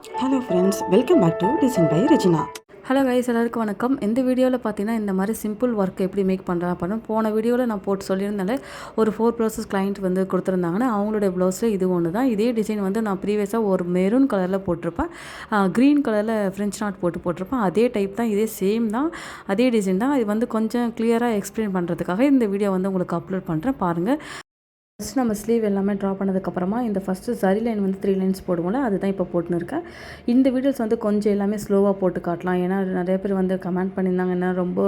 Hello friends, welcome back to design by Regina. Hello guys, எல்லாருக்கும் வணக்கம். இந்த வீடியோவில் பார்த்தீங்கன்னா இந்த மாதிரி சிம்பிள் ஒர்க் எப்படி மேக் பண்ணுறா பண்ணணும். போன வீடியோவில் நான் போட்டு சொல்லியிருந்தாலே ஒரு 4 ப்ளவுசஸ் கிளைண்ட் வந்து கொடுத்துருந்தாங்கன்னா அவங்களுடைய ப்ளவுஸில் இது ஒன்று தான். இதே டிசைன் வந்து நான் ப்ரீவியஸாக ஒரு மெரூன் கலரில் போட்டிருப்பேன், க்ரீன் கலரில் ஃப்ரெஞ்ச் நாட் போட்டிருப்பேன். அதே டைப் தான், இதே சேம் தான், அதே டிசைன் தான். இது வந்து கொஞ்சம் கிளியராக எக்ஸ்பிளைன் பண்ணுறதுக்காக இந்த வீடியோ வந்து உங்களுக்கு அப்லோட் பண்ணுறேன், பாருங்கள். ஃபஸ்ட் நம்ம ஸ்லீவ் எல்லாமே ட்ரா பண்ணதுக்கப்புறமா இந்த ஃபஸ்ட்டு சரி லைன் வந்து 3 லைன்ஸ் போடுவோம்ல, அதுதான் இப்போ போட்டுன்னு இருக்கேன். இந்த வீடியோஸ் வந்து கொஞ்சம் எல்லாமே ஸ்லோவாக போட்டு காட்டலாம். ஏன்னா நிறைய பேர் வந்து கமெண்ட் பண்ணியிருந்தாங்க, என்ன ரொம்ப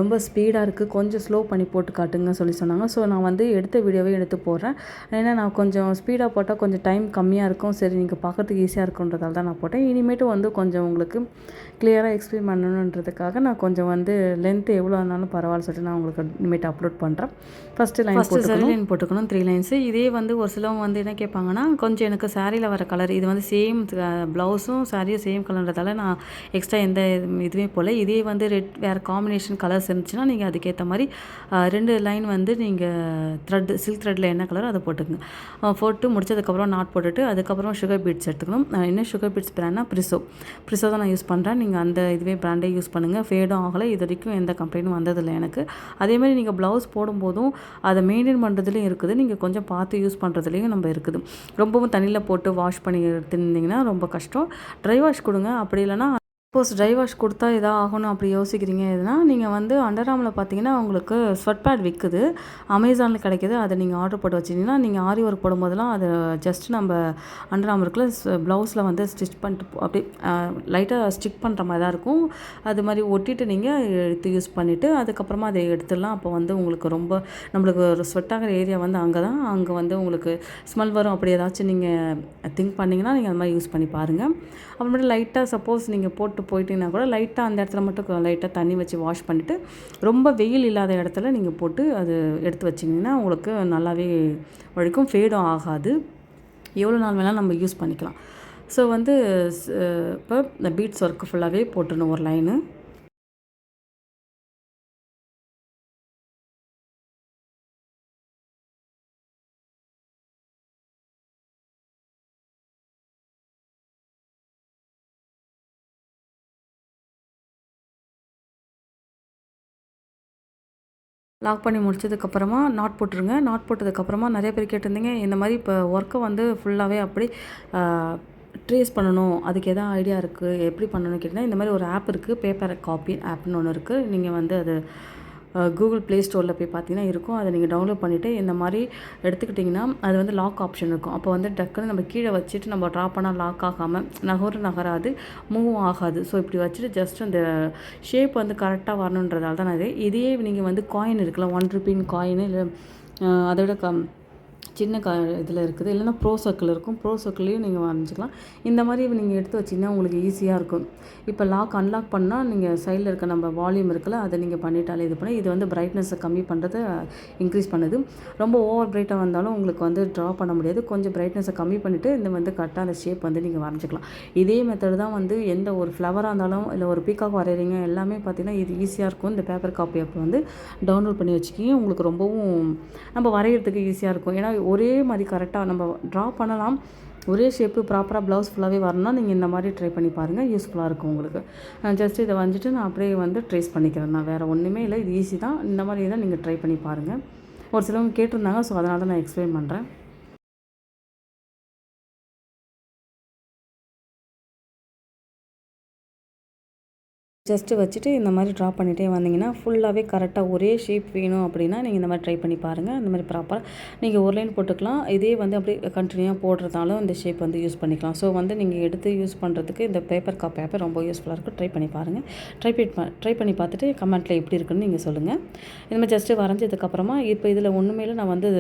ரொம்ப ஸ்பீடாக இருக்குது, கொஞ்சம் ஸ்லோ பண்ணி போட்டு காட்டுங்க சொல்லி சொன்னாங்க. ஸோ நான் வந்து எடுத்த வீடியோவே எடுத்து போடுறேன். ஏன்னா நான் கொஞ்சம் ஸ்பீடாக போட்டால் கொஞ்சம் டைம் கம்மியாக இருக்கும், சரி நீங்கள் பார்க்குறதுக்கு ஈஸியாக இருக்குன்றதால தான் நான் போட்டேன். இனிமேட்டு வந்து கொஞ்சம் உங்களுக்கு கிளியராக எக்ஸ்பிளைன் பண்ணணுன்றதுக்காக நான் கொஞ்சம் வந்து லென்த்து எவ்வளோ இருந்தாலும் பரவாயில்ல சொல்லிட்டு நான் உங்களுக்கு இனிமேட்டு அப்லோட் பண்ணுறேன். ஃபஸ்ட்டு சரி லைன் போட்டுக்கணும் 3 லைன்ஸு. இதே வந்து ஒரு சிலவங்க வந்து என்ன கேட்பாங்கன்னா, கொஞ்சம் எனக்கு சாரியில் வர கலர் இது வந்து சேம் ப்ளவுஸும் சாரியும் சேம் கலர்ன்றதால நான் எக்ஸ்ட்ரா எந்த இதுவுமே போல். இதே வந்து ரெட் வேறு காம்பினேஷன் கலர்ஸ் இருந்துச்சுன்னா நீங்கள் அதுக்கேற்ற மாதிரி 2 லைன் வந்து நீங்கள் சில்க் த்ரெட்டில் என்ன கலரோ அதை போட்டுக்கோங்க. போட்டு முடிச்சதுக்கப்புறம் நாட் போட்டுட்டு அதுக்கப்புறம் சுகர் பீட்ஸ் எடுத்துக்கணும். என்ன சுகர் பீட்ஸ் பிராண்ட்னா ப்ரிசோ தான் நான் யூஸ் பண்ணுறேன். நீங்கள் அந்த இதுவே பிராண்டே யூஸ் பண்ணுங்கள். ஃபேடும் ஆகலை, இது வரைக்கும் எந்த கம்ப்ளைண்ட்டும் வந்ததில்லை எனக்கு. அதேமாதிரி நீங்கள் ப்ளவுஸ் போடும்போதும் அதை மெயின்டைன் பண்ணுறதுலையும் இருக்குது, நீங்கள் கொஞ்சம் பார்த்து யூஸ் பண்ணுறதுலையும் நம்ம இருக்குது. ரொம்பவும் தண்ணியில் போட்டு வாஷ் பண்ணி எடுத்துருந்தீங்கன்னா ரொம்ப கஷ்டம். ட்ரை வாஷ் கொடுங்க. அப்படி இல்லைனா சப்போஸ் ட்ரை வாஷ் கொடுத்தா எதாவது ஆகணும் அப்படி யோசிக்கிறீங்க எதுனா, நீங்கள் வந்து அண்டர் ஆர்மில் பார்த்தீங்கன்னா உங்களுக்கு ஸ்வெட் பேட் விற்குது, அமேசானில் கிடைக்கிது. அதை நீங்கள் ஆர்டர் போட்டு வச்சிங்கன்னா நீங்கள் ஆரி ஒர்க் போடும்போதெல்லாம் அதை ஜஸ்ட் நம்ம அண்டர் ஆர்ம் இருக்குல்ல, ப்ளவுஸில் வந்து ஸ்டிச் பண்ணிட்டு அப்படியே லைட்டாக ஸ்டிக் பண்ணுற மாதிரி தான் இருக்கும். அது மாதிரி ஒட்டிட்டு நீங்கள் எடுத்து யூஸ் பண்ணிவிட்டு அதுக்கப்புறமா அதை எடுத்துடலாம். அப்போ வந்து உங்களுக்கு ரொம்ப நம்மளுக்கு ஒரு ஸ்வெட் ஆகிற ஏரியா வந்து அங்கே வந்து உங்களுக்கு ஸ்மெல் வரும். அப்படி ஏதாச்சும் நீங்கள் திங்க் பண்ணிங்கன்னா நீங்கள் அது மாதிரி யூஸ் பண்ணி பாருங்கள். அப்புறமேட்டு லைட்டாக சப்போஸ் நீங்கள் போயிட்டீங்கன்னா கூட லைட்டாக அந்த இடத்துல மட்டும் லைட்டாக தண்ணி வச்சு வாஷ் பண்ணிவிட்டு ரொம்ப வெயில் இல்லாத இடத்துல நீங்கள் போட்டு அது எடுத்து வச்சிங்கன்னா உங்களுக்கு நல்லாவே உழைக்கும், ஃபேடும் ஆகாது, எவ்வளோ நாள் வேணாலும் நம்ம யூஸ் பண்ணிக்கலாம். ஸோ வந்து இப்போ இந்த பீட்ஸ் ஒர்க்கு ஃபுல்லாகவே போட்டுடணும் ஒரு லைனு. லாக் பண்ணி முடிச்சதுக்கப்புறமா நாட் போட்டுருங்க. நாட் போட்டதுக்கப்புறமா நிறைய பேர் கேட்டிருந்தீங்க, இந்த மாதிரி இப்போ ஒர்க்கை வந்து ஃபுல்லாகவே அப்படி ட்ரேஸ் பண்ணணும், அதுக்கு எதாவது ஐடியா இருக்குது எப்படி பண்ணணும்னு கேட்டிங்கன்னா, இந்த மாதிரி ஒரு ஆப் இருக்குது, பேப்பர் காப்பி ஆப்னு ஒன்று இருக்குது. நீங்கள் வந்து அது கூகுள் ப்ளே ஸ்டோரில் போய் பார்த்தீங்கன்னா இருக்கும். அதை நீங்கள் டவுன்லோட் பண்ணிவிட்டு இந்த மாதிரி எடுத்துக்கிட்டிங்கன்னா அது வந்து லாக் ஆப்ஷன் இருக்கும். அப்போ வந்து டக்குன்னு நம்ம கீழே வச்சுட்டு நம்ம ட்ரா பண்ணால் லாக் ஆகாமல் நகராது, மூவும் ஆகாது. ஸோ இப்படி வச்சுட்டு ஜஸ்ட் அந்த ஷேப் வந்து கரெக்டாக வரணுன்றதால தான் இதே நீங்கள் வந்து காயின் இருக்குல்ல, 1 ரூபீன் காயின் இல்லை அதோட சின்ன இதில் இருக்குது, இல்லைனா ப்ரோ சர்க்கிள் இருக்கும், ப்ரோ சர்க்கிளையும் நீங்கள் வரைஞ்சிக்கலாம். இந்த மாதிரி நீங்கள் எடுத்து வச்சிங்கன்னா உங்களுக்கு ஈஸியாக இருக்கும். இப்போ அன்லாக் பண்ணால் நீங்கள் சைடில் இருக்க நம்ம வால்யூம் இருக்குல்ல, அதை நீங்கள் பண்ணிட்டாலே இது வந்து பிரைட்னஸை கம்மி பண்ணுறது, இன்க்ரீஸ் பண்ணுது. ரொம்ப ஓவர் பிரைட்டாக வந்தாலும் உங்களுக்கு வந்து ட்ரா பண்ண முடியாது. கொஞ்சம் பிரைட்னஸை கம்மி பண்ணிவிட்டு இந்த வந்து கரெக்டாக அந்த ஷேப் வந்து நீங்கள் வரைஞ்சிக்கலாம். இதே மெத்தட் தான் வந்து எந்த ஒரு ஃப்ளவராக இருந்தாலும் இல்லை ஒரு பீக்காக் வரைகிறீங்க எல்லாமே பார்த்திங்கன்னா இது ஈஸியாக இருக்கும். இந்த பேப்பர் காப்பி அப்போ வந்து டவுன்லோட் பண்ணி வச்சுக்கிங்க, உங்களுக்கு ரொம்பவும் நம்ம வரைகிறதுக்கு ஈஸியாக இருக்கும். ஏன்னா ஒரே மாதிரி கரெக்டாக நம்ம ட்ரா பண்ணலாம், ஒரே ஷேப்பு ப்ராப்பராக ப்ளவுஸ் ஃபுல்லாகவே வரணும்னா நீங்கள் இந்த மாதிரி ட்ரை பண்ணி பாருங்கள், யூஸ்ஃபுல்லாக இருக்கும் உங்களுக்கு. ஜஸ்ட் இதை வந்துட்டு நான் அப்படியே வந்து ட்ரேஸ் பண்ணிக்கிறேன், நான் வேறு ஒன்றுமே இல்லை, இது ஈஸி தான். இந்த மாதிரி தான் நீங்கள் ட்ரை பண்ணி பாருங்கள். ஒரு சிலவங்க கேட்டிருந்தாங்க, ஸோ அதனால தான் நான் எக்ஸ்பிளைன் பண்ணுறேன். ஜஸ்ட்டு வச்சுட்டு இந்த மாதிரி ட்ரா பண்ணிகிட்டே வந்தீங்கன்னா ஃபுல்லாகவே கரெக்டாக ஒரே ஷேப் வேணும் அப்படின்னா நீங்கள் இந்த மாதிரி ட்ரை பண்ணி பாருங்கள். இந்த மாதிரி ப்ராப்பராக நீங்கள் ஒரு லைன் போட்டுக்கலாம். இதே வந்து அப்படியே கண்டினியூவாக போடுறதாலும் இந்த ஷேப் வந்து யூஸ் பண்ணிக்கலாம். ஸோ வந்து நீங்கள் எடுத்து யூஸ் பண்ணுறதுக்கு இந்த பேப்பர் காப்பி ரொம்ப யூஸ்ஃபுல்லாக இருக்கும். ட்ரை பண்ணி பாருங்கள். ட்ரை பண்ணி பார்த்துட்டு கமெண்ட்டில் எப்படி இருக்குன்னு நீங்கள் சொல்லுங்கள். இந்த மாதிரி ஜஸ்ட்டு வரைஞ்சதுக்கப்புறமா இப்போ இதில் ஒன்றுமே இல்லை, நான் வந்து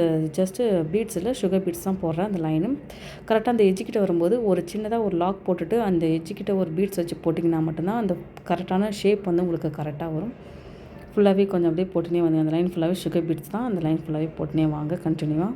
ஜஸ்ட்டு பீட்ஸில் சுகர் பீட்ஸ் தான் போடுறேன். அந்த லைனு கரெக்டாக அந்த எஜ்ஜுக்கிட்ட வரும்போது ஒரு சின்னதாக ஒரு லாக் போட்டுட்டு அந்த எஜ்ஜுக்கிட்ட ஒரு பீட்ஸ் வச்சு போட்டிங்கன்னா மட்டும்தான் அந்த கரெக்டான ஷேப் வந்து உங்களுக்கு கரெக்டாக வரும். ஃபுல்லாகவே கொஞ்சம் அப்படியே போட்டுனே வந்து அந்த லைன் ஃபுல்லாகவே சுகர் பீட்ஸ் தான், அந்த லைன் ஃபுல்லாகவே போட்டுனே வாங்க கண்டினியூவாக.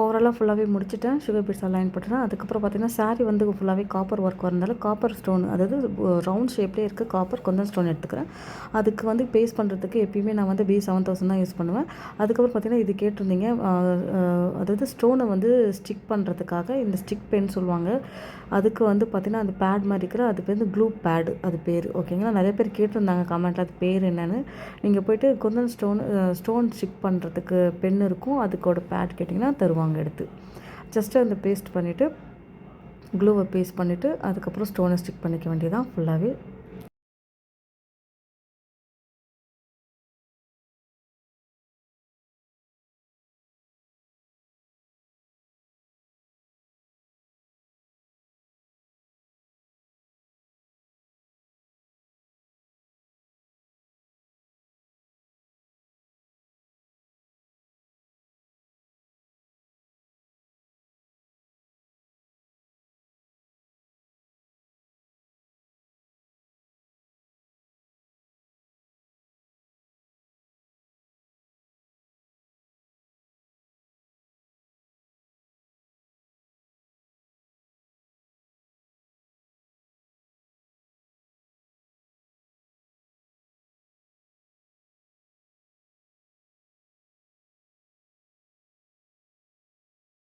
ஓவராலாக ஃபுல்லாகவே முடிச்சுட்டேன். சுகர் பீட்ஸ் அலைன் பண்ணிட்டேன். அதுக்கப்புறம் பார்த்திங்கன்னா சாரீ வந்து ஃபுல்லாகவே காப்பர் ஒர்க் வரனால காப்பர் ஸ்டோன், அதாவது ரவுண்ட் ஷேப்லேயே இருக்க காப்பர் குந்தன் ஸ்டோன் எடுத்துக்கிறேன். அதுக்கு வந்து பேஸ்ட் பண்ணுறதுக்கு எப்பயுமே நான் வந்து B7000 தான் யூஸ் பண்ணுவேன். அதுக்கப்புறம் பார்த்திங்கன்னா இது கேட்டிருந்தீங்க, அதாவது ஸ்டோனை வந்து ஸ்டிக் பண்ணுறதுக்காக இந்த ஸ்டிக் பென் சொல்லுவாங்க. அதுக்கு வந்து பார்த்திங்கன்னா அந்த பேட் மாதிரி இருக்கிற அது பேர் வந்து க்ளூ பேடு, அது பேர். ஓகேங்களா, நிறைய பேர் கேட்டிருந்தாங்க கமெண்ட்டில் அது பேர் என்னென்னு. நீங்கள் போய்ட்டு குந்தன் ஸ்டோன் ஸ்டிக் பண்ணுறதுக்கு பென் இருக்கும், அதுக்கோட பேட் கேட்டிங்கன்னா தருவாங்க எடுத்து. ஜஸ்ட்டு அந்த பேஸ்ட் பண்ணிவிட்டு க்ளூவை பேஸ்ட் பண்ணிவிட்டு அதுக்கப்புறம் ஸ்டோனை ஸ்டிக் பண்ணிக்க வேண்டியதான் ஃபுல்லாகவே.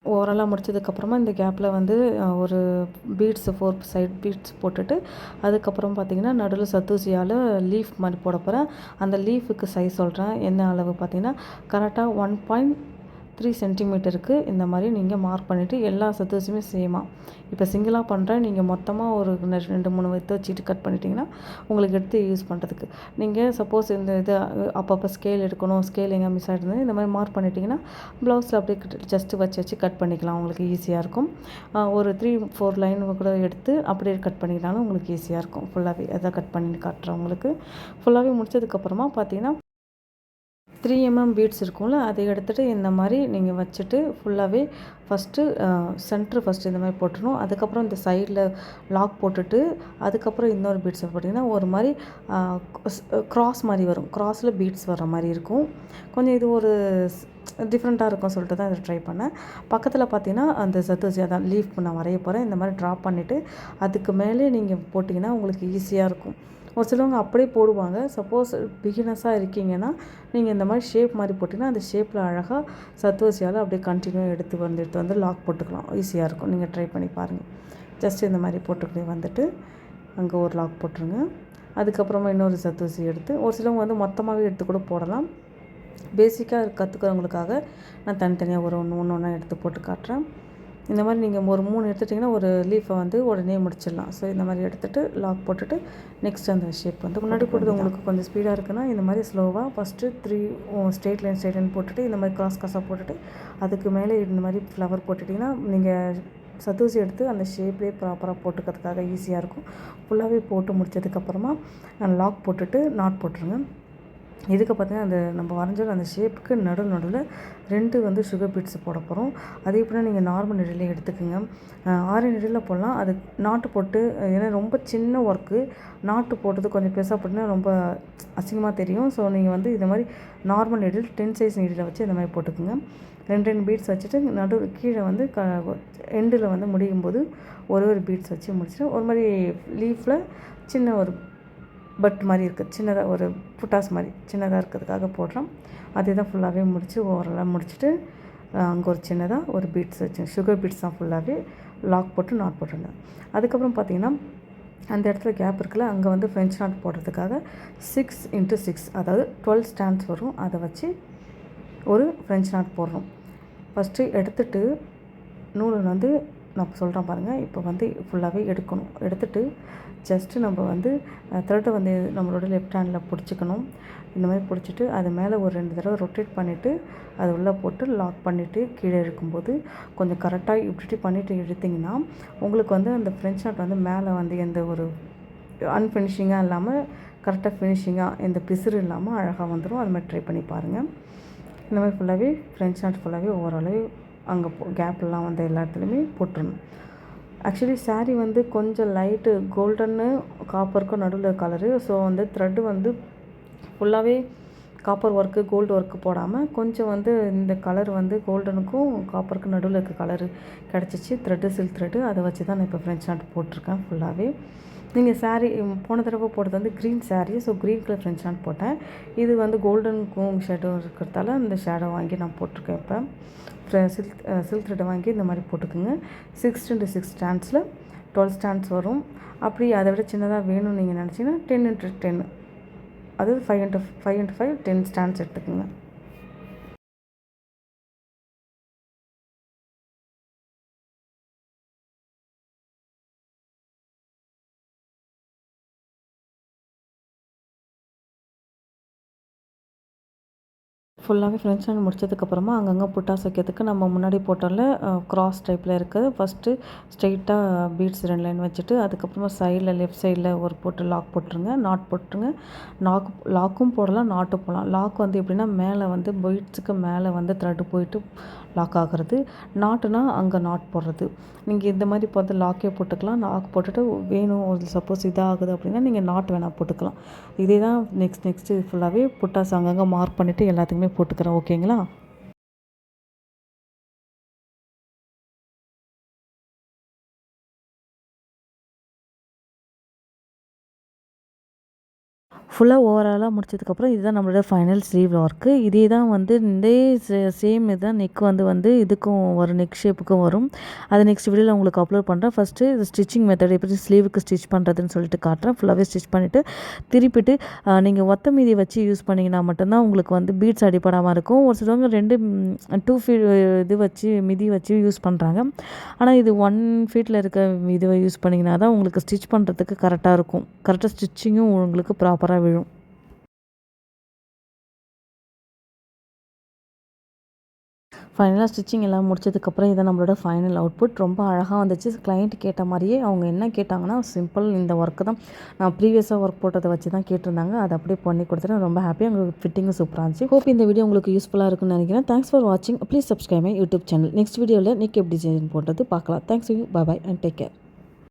ஓவராலாக முடிச்சதுக்கப்புறமா இந்த கேப்பில் வந்து ஒரு பீட்ஸு 4 சைட் பீட்ஸ் போட்டுட்டு அதுக்கப்புறம் பார்த்திங்கன்னா நடுவில் சத்தூசியால் லீஃப் மாதிரி போட போகிறேன். அந்த லீஃபுக்கு சைஸ் சொல்கிறேன் என்ன அளவு பார்த்திங்கன்னா கரெக்டாக 1.3 சென்டிமீட்டருக்கு இந்த மாதிரி நீங்கள் மார்க் பண்ணிவிட்டு எல்லா சத்தூசியுமே சேமாக. இப்போ சிங்கிளாக பண்ணுறேன், நீங்கள் மொத்தமாக ஒரு 2-3 வைத்து வச்சுட்டு கட் பண்ணிட்டீங்கன்னா உங்களுக்கு எடுத்து யூஸ் பண்ணுறதுக்கு. நீங்கள் சப்போஸ் இந்த இது அப்பப்போ ஸ்கேல் எடுக்கணும், ஸ்கேல் எங்கே மிஸ் ஆகிடுது இந்த மாதிரி மார்க் பண்ணிட்டீங்கன்னா ப்ளவுஸில் அப்படியே ஜஸ்ட்டு வச்சு கட் பண்ணிக்கலாம், உங்களுக்கு ஈஸியாக இருக்கும். ஒரு 3-4 லைன் கூட எடுத்து அப்படியே கட் பண்ணிக்கிட்டாலும் உங்களுக்கு ஈஸியாக இருக்கும். ஃபுல்லாகவே அதை கட் பண்ணி காட்டுறேன் உங்களுக்கு. ஃபுல்லாகவே முடிச்சதுக்கப்புறமா பார்த்தீங்கன்னா 3 mm பீட்ஸ் இருக்கும்ல, அதை எடுத்துகிட்டு இந்த மாதிரி நீங்கள் வச்சுட்டு ஃபுல்லாகவே ஃபஸ்ட்டு ஃபஸ்ட்டு இந்த மாதிரி போட்டுடணும். அதுக்கப்புறம் இந்த சைடில் லாக் போட்டுட்டு அதுக்கப்புறம் இன்னொரு பீட்ஸை போட்டிங்கன்னா ஒரு மாதிரி க்ராஸ் மாதிரி வரும், க்ராஸில் பீட்ஸ் வர மாதிரி இருக்கும். கொஞ்சம் இது ஒரு டிஃப்ரெண்ட்டாக இருக்கும் சொல்லிட்டு தான் இதை ட்ரை பண்ணேன். பக்கத்தில் பார்த்தீங்கன்னா அந்த சத்தூசி அதான் லீஃப் நான் வரைய போகிறேன். இந்த மாதிரி ட்ரா பண்ணிவிட்டு அதுக்கு மேலே நீங்கள் போட்டிங்கன்னா உங்களுக்கு ஈஸியாக இருக்கும். ஒரு சிலவங்க அப்படியே போடுவாங்க. சப்போஸ் பிகினர்ஸாக இருக்கீங்கன்னா நீங்கள் இந்த மாதிரி ஷேப் மாதிரி போட்டிங்கன்னா அந்த ஷேப்பில் அழகாக சத்தூசியால் அப்படியே கண்டினியூ எடுத்து வந்து லாக் போட்டுக்கலாம், ஈஸியாக இருக்கும். நீங்கள் ட்ரை பண்ணி பாருங்கள். ஜஸ்ட் இந்த மாதிரி போட்டுக்கிட்டே வந்துட்டு அங்கே ஒரு லாக் போட்டுருங்க. அதுக்கப்புறமா இன்னொரு சத்தூசி எடுத்து ஒரு சிலவங்க வந்து மொத்தமாகவே எடுத்து கூட போடலாம். பேசிக்காக கற்றுக்கிறவங்களுக்காக நான் தனித்தனியாக ஒன்று ஒன்றா எடுத்து போட்டு காட்டுறேன். இந்த மாதிரி நீங்கள் ஒரு 3 எடுத்துட்டிங்கன்னா ஒரு லீஃபை வந்து உடனே முடிச்சிடலாம். ஸோ இந்த மாதிரி எடுத்துகிட்டு லாக் போட்டுட்டு நெக்ஸ்ட் அந்த ஷேப் வந்து முன்னாடி போடுறது உங்களுக்கு கொஞ்சம் ஸ்பீடாக இருக்குன்னா இந்த மாதிரி ஸ்லோவாக ஃபஸ்ட்டு 3 ஸ்ட்ரெயிட் லைன் போட்டுட்டு இந்த மாதிரி கிராஸாக போட்டுட்டு அதுக்கு மேலே இந்த மாதிரி ஃப்ளவர் போட்டுட்டிங்கன்னா நீங்கள் சத்தூசி எடுத்து அந்த ஷேப்லேயே ப்ராப்பராக போட்டுக்கிறதுக்காக ஈஸியாக இருக்கும். ஃபுல்லாகவே போட்டு முடிச்சதுக்கப்புறமா லாக் போட்டுட்டு நாட் போட்டுருங்க. இதுக்கு பார்த்தீங்கன்னா அந்த நம்ம வரைஞ்சோம் அந்த ஷேப்புக்கு நடுவில் 2 வந்து சுகர் பீட்ஸ் போட போகிறோம். அது எப்படின்னா நீங்கள் நார்மல் நெடிலே எடுத்துக்கோங்க. 6 நெடியில் போடலாம். அது நாட்டு போட்டு, ஏன்னா ரொம்ப சின்ன ஒர்க்கு, நாட்டு போட்டது கொஞ்சம் பெருசாக போட்டிங்கன்னா ரொம்ப அசிங்கமாக தெரியும். ஸோ நீங்கள் வந்து இந்த மாதிரி நார்மல் நெடில் 10 சைஸ் நெடியில் வச்சு இந்த மாதிரி போட்டுக்குங்க. 2 பீட்ஸ் வச்சுட்டு கீழே வந்து எண்டில் வந்து முடியும் போது ஒரு பீட்ஸ் வச்சு முடிச்சுட்டு ஒரு மாதிரி லீஃபில் சின்ன ஒரு பட் மாதிரி இருக்குது, சின்னதாக ஒரு புட்டாஸ் மாதிரி சின்னதாக இருக்கிறதுக்காக போடுறோம். அதே தான் ஃபுல்லாகவே ஓவராலாக முடிச்சுட்டு அங்கே ஒரு சின்னதாக ஒரு பீட்ஸ் வச்சு சுகர் பீட்ஸ் தான் ஃபுல்லாகவே லாக் போட்டு நாட் போட்டுருந்தேன். அதுக்கப்புறம் பார்த்திங்கன்னா அந்த இடத்துல கேப் இருக்குல்ல, அங்கே வந்து ஃப்ரெஞ்ச் நாட் போடுறதுக்காக 6x6 அதாவது 12 ஸ்டாண்ட்ஸ் வரும், அதை வச்சு ஒரு ஃப்ரெஞ்ச் நாட் போடுறோம். ஃபஸ்ட்டு எடுத்துகிட்டு நூலை வந்து நான் சொல்கிறேன் பாருங்கள். இப்போ வந்து ஃபுல்லாகவே எடுத்துகிட்டு ஜஸ்ட்டு நம்ம வந்து த்ரெட்டை வந்து நம்மளோட லெஃப்ட் ஹேண்டில் பிடிச்சிக்கணும். இந்த மாதிரி பிடிச்சிட்டு அது மேலே ஒரு 2 தடவை ரொட்டேட் பண்ணிவிட்டு அது உள்ளே போட்டு லாக் பண்ணிவிட்டு கீழே இருக்கும்போது கொஞ்சம் கரெக்டாக இப்படி பண்ணிவிட்டு எடுத்திங்கன்னா உங்களுக்கு வந்து அந்த ஃப்ரெஞ்ச் நாட் வந்து மேலே வந்து எந்த ஒரு அன்ஃபினிஷிங்காக இல்லாமல் கரெக்டாக ஃபினிஷிங்காக எந்த பிசுறு இல்லாமல் அழகாக வந்துடும். அது மாதிரி ட்ரை பண்ணி பாருங்கள். இந்த மாதிரி ஃபுல்லாகவே ஃப்ரெஞ்ச் நாட் ஃபுல்லாகவே ஓவராலாகவே அங்கே கேப்லாம் வந்து எல்லா இடத்துலையுமே போட்டுடணும். ஆக்சுவலி சாரீ வந்து கொஞ்சம் லைட்டு கோல்டன்னு காப்பருக்கும் நடுவில் கலரு. ஸோ வந்து த்ரெட்டு வந்து ஃபுல்லாகவே காப்பர் ஒர்க்கு கோல்டு ஒர்க்கு போடாமல் கொஞ்சம் வந்து இந்த கலர் வந்து கோல்டனுக்கும் காப்பருக்கும் நடுவில் இருக்க கலரு கிடச்சிச்சு. த்ரெட்டு சில்க் த்ரெட்டு அதை வச்சு தான் நான் இப்போ ஃப்ரெஞ்ச் நாட் போட்டிருக்கேன் ஃபுல்லாகவே. நீங்கள் சாரீ போன தடவை போட்டது வந்து green sari, so green colour French not போட்டேன். இது வந்து கோல்டனுக்கும் ஷேடோ இருக்கிறதால இந்த ஷேடோ வாங்கி நான் போட்டிருக்கேன். இப்போ சில்க் த்ரெட்டை வாங்கி இந்த மாதிரி போட்டுக்குங்க. 6x6 ஸ்டாண்ட்ஸில் 12 ஸ்டாண்ட்ஸ் வரும். அப்படி அதை விட சின்னதாக வேணும்னு நீங்கள் நினச்சிங்கன்னா 10x10, அதாவது 5x5 10 ஸ்டாண்ட்ஸ் எடுத்துக்கோங்க. ஃபுல்லாகவே ஃப்ரெஞ்ச் நாட் முடிச்சதுக்கப்புறமா அங்கங்கே புட்டாஸ் வைக்கிறதுக்கு நம்ம முன்னாடி போட்டோம்ல க்ராஸ் டைப்பில் இருக்குது. ஃபஸ்ட்டு ஸ்ட்ரெயிட்டாக பீட்ஸ் 2 லைன் வச்சுட்டு அதுக்கப்புறமா சைடில் லெஃப்ட் சைடில் ஒரு போட்டு லாக் போட்டுருங்க, நாட் போட்டுருங்க. லாக்கும் போடலாம், நாட்டும் போடலாம். லாக் வந்து எப்படின்னா மேலே வந்து பீட்ஸுக்கு மேலே வந்து த்ரெட்டு போயிட்டு லாக் ஆகிறது. நாட்டுனா அங்கே நாட் போடுறது. நீங்கள் இந்த மாதிரி பார்த்து லாக்கே போட்டுக்கலாம். லாக் போட்டுட்டு வேணும் ஒரு சப்போஸ் இதாகுது அப்படின்னா நீங்கள் நாட் வேணால் போட்டுக்கலாம். இதே தான் நெக்ஸ்ட்டு ஃபுல்லாகவே புட்டாஸ் அங்கங்கே மார்க் பண்ணிவிட்டு எல்லாத்துக்குமே போட்டுக்கிறேன். ஓகேங்களா? ஃபுல்லாக ஓவராலாக முடிச்சதுக்கப்புறம் இதுதான் நம்மளோட ஃபைனல் ஸ்லீவ் ஒர்க்கு. இதே தான் வந்து இதே சேம் இதுதான் நெக் வந்து இதுக்கும் வரும், நெக் ஷேப்புக்கும் வரும். அது நெக்ஸ்ட் வீடியோவில் உங்களுக்கு அப்லோட் பண்ணுறேன். ஃபஸ்ட்டு இது ஸ்டிச்சிங் மெத்தட் எப்படி ஸ்லீவுக்கு ஸ்டிச் பண்ணுறதுன்னு சொல்லிட்டு காட்டுறேன். ஃபுல்லாகவே ஸ்டிச் பண்ணிவிட்டு திருப்பிட்டு நீங்கள் ஒத்த மீதி வச்சு யூஸ் பண்ணிங்கன்னா மட்டும்தான் உங்களுக்கு வந்து பீட்ஸ் அடிப்படாமல் இருக்கும். ஒரு சிலவங்க 2 ஃபீட் இது வச்சு மிதி வச்சு யூஸ் பண்ணுறாங்க. ஆனால் இது 1 ஃபீட்டில் இருக்க இதுவை யூஸ் பண்ணிங்கன்னா தான் உங்களுக்கு ஸ்டிச் பண்ணுறதுக்கு கரெக்டாக இருக்கும். கரெக்டாக ஸ்டிச்சிங்கும் உங்களுக்கு ப்ராப்பராக விழும். ஃபைனலாக ஸ்டிச்சிங் எல்லாம் முடிச்சதுக்கப்புறம் இதான் நம்மளோட ஃபைனல் அவுட்புட். ரொம்ப அழகாக வந்துச்சு. கிளைண்ட் கேட்ட மாதிரியே அவங்க என்ன கேட்டாங்கன்னா சிம்பிள் இந்த ஒர்க்கு தான் நான் ப்ரீவியஸாக ஒர்க் போட்டதை வச்சு தான் கேட்டிருந்தாங்க. அதை அப்படியே பண்ணி கொடுத்துட்டு ரொம்ப ஹாப்பியாக உங்களுக்கு ஃபிட்டிங்கும் சூப்பராக இருந்துச்சு. ஹோப் இந்த வீடியோ உங்களுக்கு யூஸ்ஃபுல்லாக இருக்குன்னு நினைக்கிறேன். தேங்க்ஸ் ஃபார் வாட்சிங். Please subscribe my YouTube channel. Next வீடியோவில் நெக் எப்படி டிசைன் போட்டது பார்க்கலாம். Thanks you. Bye and take care.